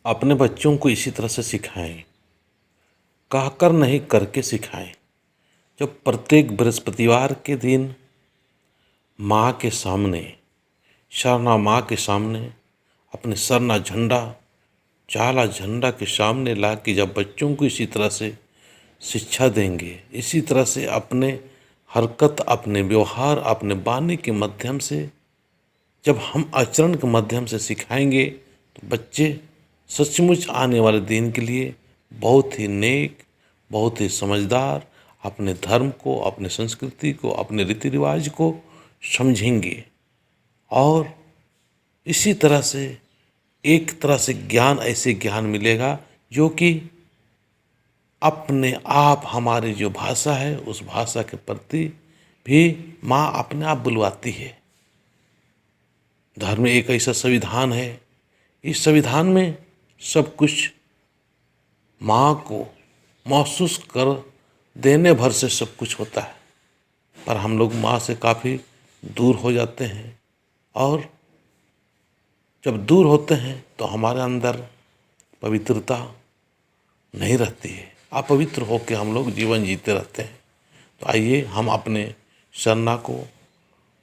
अपने बच्चों को इसी तरह से सिखाएं, कहकर नहीं करके सिखाएं। जब प्रत्येक बृहस्पतिवार के दिन माँ के सामने, सरना माँ के सामने अपने सरना झंडा, चाला झंडा के सामने ला के जब बच्चों को इसी तरह से शिक्षा देंगे, इसी तरह से अपने हरकत, अपने व्यवहार, अपने वाणी के माध्यम से जब हम आचरण के माध्यम से सिखाएंगे तो बच्चे सचमुच आने वाले दिन के लिए बहुत ही नेक, बहुत ही समझदार, अपने धर्म को, अपने संस्कृति को, अपने रीति रिवाज को समझेंगे। और इसी तरह से एक तरह से ज्ञान, ऐसे ज्ञान मिलेगा जो कि अपने आप हमारी जो भाषा है उस भाषा के प्रति भी माँ अपने आप बुलवाती है। धर्म एक ऐसा संविधान है, इस संविधान में सब कुछ माँ को महसूस कर देने भर से सब कुछ होता है, पर हम लोग माँ से काफ़ी दूर हो जाते हैं। और जब दूर होते हैं तो हमारे अंदर पवित्रता नहीं रहती है, अपवित्र होकर हम लोग जीवन जीते रहते हैं। तो आइए हम अपने सरना को,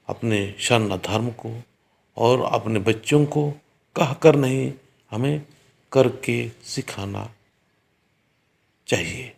अपने सरना धर्म को और अपने बच्चों को कह कर नहीं, हमें करके सिखाना चाहिए।